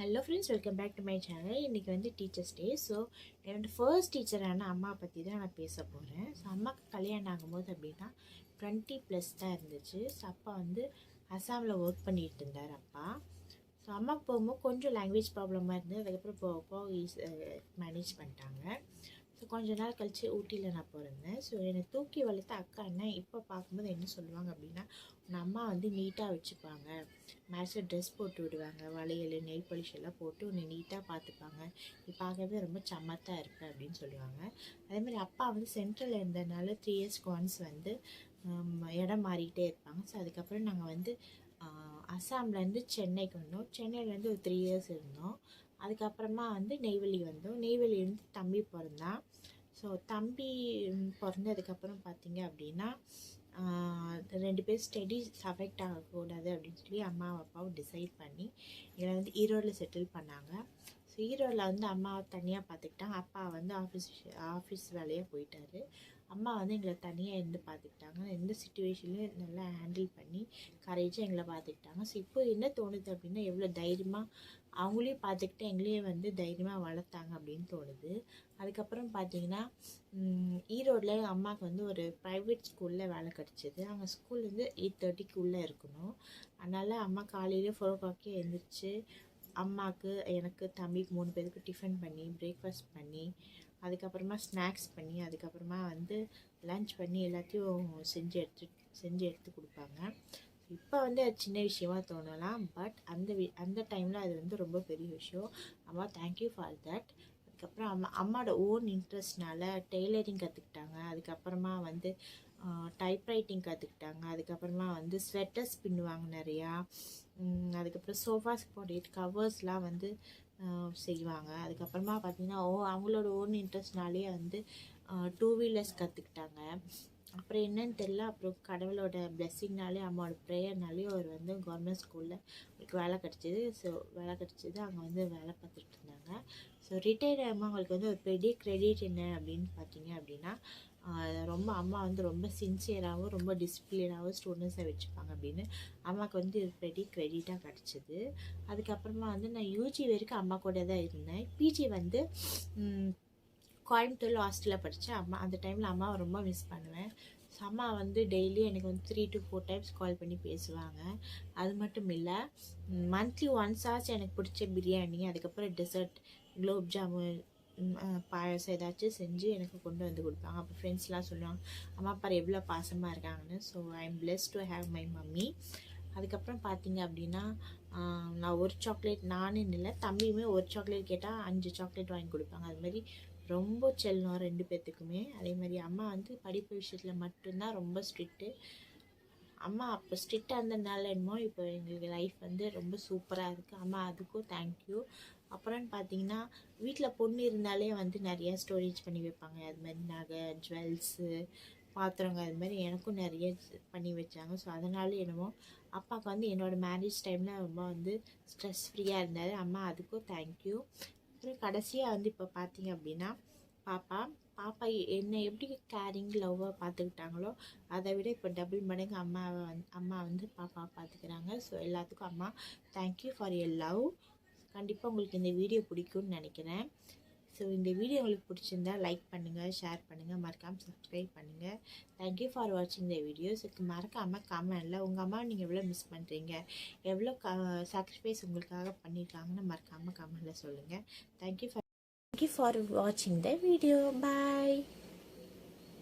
Hello friends, welcome back to my channel. இன்றைக்கி வந்து teachers day. So என்னோடய first டீச்சரான அம்மா பற்றி தான் நான் பேச போகிறேன். ஸோ அம்மாவுக்கு கல்யாணம் ஆகும்போது அப்படின்னா 20+ தான் இருந்துச்சு. ஸோ அப்பா வந்து அசாமில் ஒர்க் பண்ணிகிட்டு இருந்தார் அப்பா. ஸோ அம்மாவுக்கு போகும்போது கொஞ்சம் லாங்குவேஜ் ப்ராப்ளமாக இருந்தது. அதுக்கப்புறம் போக மேனேஜ் பண்ணிட்டாங்க. ஸோ கொஞ்ச நாள் கழித்து ஊட்டியில் நான் பிறந்தேன். ஸோ என்னை தூக்கி வளர்த்த அக்கா அண்ணன் இப்போ பார்க்கும்போது என்ன சொல்லுவாங்க அப்படின்னா, உன் அம்மா வந்து நீட்டாக வச்சுப்பாங்க, மேட்சாக ட்ரெஸ் போட்டு விடுவாங்க, வளையல் நெயில் பாலிஷ் எல்லாம் போட்டு உன்னை நீட்டாக பார்த்துப்பாங்க, நீ பார்க்கவே ரொம்ப சமத்தாக இருப்ப அப்படின்னு சொல்லுவாங்க. அதேமாதிரி அப்பா வந்து சென்ட்ரலில் இருந்ததுனால 3 இயர்ஸ்க்கு ஒன்ஸ் வந்து இடம் மாறிக்கிட்டே இருப்பாங்க. ஸோ அதுக்கப்புறம் நாங்கள் வந்து அசாம்லேருந்து சென்னைக்கு வந்தோம். சென்னையிலேருந்து ஒரு 3 இயர்ஸ் இருந்தோம். அதுக்கப்புறமா வந்து நெய்வேலி வந்தோம். நெய்வேலியிலேருந்து தம்பி பிறந்தான். ஸோ தம்பி பிறந்ததுக்கப்புறம் பார்த்திங்க அப்படின்னா 2 பேர் ஸ்டடீஸ் அஃபெக்ட் ஆகக்கூடாது அப்படின்னு சொல்லி அம்மாவும் அப்பாவும் டிசைட் பண்ணி எங்களை வந்து ஈரோடில் செட்டில் பண்ணாங்க. ஸோ ஈரோடில் வந்து அம்மாவை தனியாக பார்த்துக்கிட்டாங்க. அப்பா வந்து ஆஃபீஸ் வேலையாக போயிட்டார். அம்மா வந்து எங்களை தனியாக இருந்து பார்த்துக்கிட்டாங்க. எந்த சுச்சுவேஷன்லையும் நல்லா ஹேண்டில் பண்ணி கரேஜாக எங்களை பார்த்துக்கிட்டாங்க. ஸோ இப்போ என்ன தோணுது அப்படின்னா, எவ்வளோ தைரியமாக அவங்களையும் பார்த்துக்கிட்டு எங்களையும் வந்து தைரியமாக வளர்த்தாங்க அப்படின்னு தோணுது. அதுக்கப்புறம் பார்த்திங்கன்னா ஈரோடில் அம்மாவுக்கு வந்து ஒரு ப்ரைவேட் ஸ்கூலில் வேலை கிடச்சிது. அங்கே ஸ்கூல் வந்து 8:30க்குள்ளே இருக்கணும். அதனால் அம்மா காலையில் 4 o'clock எழுந்திரிச்சு அம்மாவுக்கு, எனக்கு, தம்பிக்கு 3 பேருக்கு டிஃபன் பண்ணி பிரேக்ஃபாஸ்ட் பண்ணி அதுக்கப்புறமா ஸ்நாக்ஸ் பண்ணி அதுக்கப்புறமா வந்து லன்ச் பண்ணி எல்லாத்தையும் செஞ்சு எடுத்து கொடுப்பாங்க. இப்போ வந்து அது சின்ன விஷயமா தோணலாம், பட் அந்த டைமில் அது வந்து ரொம்ப பெரிய விஷயம். அம்மா தேங்க்யூ ஃபார் தட். அதுக்கப்புறம் அம்மாவோட ஓன் இன்ட்ரெஸ்ட்னால டெய்லரிங் கற்றுக்கிட்டாங்க. அதுக்கப்புறமா வந்து டைப்ரைட்டிங் கற்றுக்கிட்டாங்க. அதுக்கப்புறமா வந்து ஸ்வெட்டர்ஸ் பின்னுவாங்க நிறையா. அதுக்கப்புறம் சோஃபாஸ் போட்டு கவர்ஸ்லாம் வந்து செய்வாங்க. அதுக்கப்புறமா பார்த்திங்கன்னா அவங்களோட ஓன் இன்ட்ரெஸ்ட்னாலே வந்து 2 வீலர்ஸ் கற்றுக்கிட்டாங்க. அப்புறம் என்னன்னு தெரியல, அப்புறம் கடவுளோட பிளெஸ்ஸிங்னாலே அம்மாவோட ப்ரேயர்னாலே அவர் வந்து கவர்மெண்ட் ஸ்கூலில் அவங்களுக்கு வேலை கிடச்சிது. ஸோ வேலை கிடச்சிது, அங்கே வந்து வேலை பார்த்துட்டு இருந்தாங்க. ஸோ ரிட்டையர்ட் ஆகாமல் அவங்களுக்கு வந்து ஒரு பெரிய க்ரெடிட் என்ன அப்படின்னு பார்த்தீங்க அப்படின்னா, ரொம்ப அம்மா வந்து ரொம்ப சின்சியராகவும் ரொம்ப டிசிப்ளினாகவும் ஸ்டூடெண்ட்ஸை வச்சுப்பாங்க அப்படின்னு அம்மாவுக்கு வந்து இது பெரிய க்ரெடிட்டாக கிடச்சிது. அதுக்கப்புறமா வந்து நான் யூஜி வரைக்கும் அம்மா கூட தான் இருந்தேன். பிஜி வந்து கோயம்புத்தூரில் ஹாஸ்டலில் படித்தேன். அந்த டைமில் அம்மாவை ரொம்ப மிஸ் பண்ணுவேன். ஸோ அம்மா வந்து டெய்லி எனக்கு வந்து 3 to 4 டைம்ஸ் கால் பண்ணி பேசுவாங்க. அது மட்டும் இல்லை, மந்த்லி ஒன்ஸ் ஆச்சு எனக்கு பிடிச்ச பிரியாணி, அதுக்கப்புறம் டெசர்ட், குலோப் ஜாமுன், பாயசம் ஏதாச்சும் செஞ்சு எனக்கு கொண்டு வந்து கொடுப்பாங்க. அப்போ ஃப்ரெண்ட்ஸ்லாம் சொல்லுவாங்க அம்மா அப்பா எவ்வளோ பாசமாக இருக்காங்கன்னு. So I am blessed to have my mummy. அதுக்கப்புறம் பார்த்தீங்க அப்படின்னா நான் ஒரு சாக்லேட், நானும் இல்லை தம்பியுமே ஒரு சாக்லேட் கேட்டால் 5 சாக்லேட் வாங்கி கொடுப்பாங்க. அதுமாதிரி ரொம்ப செல்லம் 2 பேர்த்துக்குமே. அதே மாதிரி அம்மா வந்து படிப்பு விஷயத்தில் மட்டும்தான் ரொம்ப ஸ்ட்ரிக்ட்டு. அம்மா அப்போ ஸ்ட்ரிக்டாக இருந்ததுனால என்னமோ இப்போ எங்களுக்கு லைஃப் வந்து ரொம்ப சூப்பராக இருக்குது. அம்மா அதுக்கும் தேங்க்யூ. அப்புறம்னு பார்த்தீங்கன்னா வீட்டில் பொண்ணு இருந்தாலே வந்து நிறையா ஸ்டோரேஜ் பண்ணி வைப்பாங்க. அது மாதிரி நகை, ஜுவல்ஸு, பாத்திரங்க, அது மாதிரி எனக்கும் நிறைய பண்ணி வச்சாங்க. ஸோ அதனால என்னமோ அப்பாவுக்கு வந்து என்னோடய மேரேஜ் டைமில் ரொம்ப வந்து ஸ்ட்ரெஸ் ஃப்ரீயாக இருந்தார். அம்மா அதுக்கும் தேங்க்யூ. அப்புறம் கடைசியாக வந்து இப்போ பார்த்தீங்க அப்படின்னா பாப்பா என்னை எப்படி கேரிங் லவ்வாக பார்த்துக்கிட்டாங்களோ அதை விட இப்போ டபுள் மடங்கு அம்மா வந்து பாப்பாவை பார்த்துக்கிறாங்க. ஸோ எல்லாத்துக்கும் அம்மா தேங்க்யூ ஃபார் யர் லவ். கண்டிப்பாக உங்களுக்கு இந்த வீடியோ பிடிக்கும்னு நினைக்கிறேன். ஸோ இந்த வீடியோ உங்களுக்கு பிடிச்சிருந்தா லைக் பண்ணுங்கள், ஷேர் பண்ணுங்கள், மறக்காமல் சப்ஸ்கிரைப் பண்ணுங்கள். தேங்க்யூ ஃபார் வாட்சிங் த வீடியோஸ். மறக்காமல் கமெண்டில் உங்கள் அம்மா நீங்கள் எவ்வளோ மிஸ் பண்ணுறீங்க, எவ்வளோ சாக்ரிஃபைஸ் உங்களுக்காக பண்ணியிருக்காங்கன்னு மறக்காமல் கமெண்டில் சொல்லுங்கள். தேங்க்யூ ஃபார் வாட்சிங் த வீடியோ. பாய்.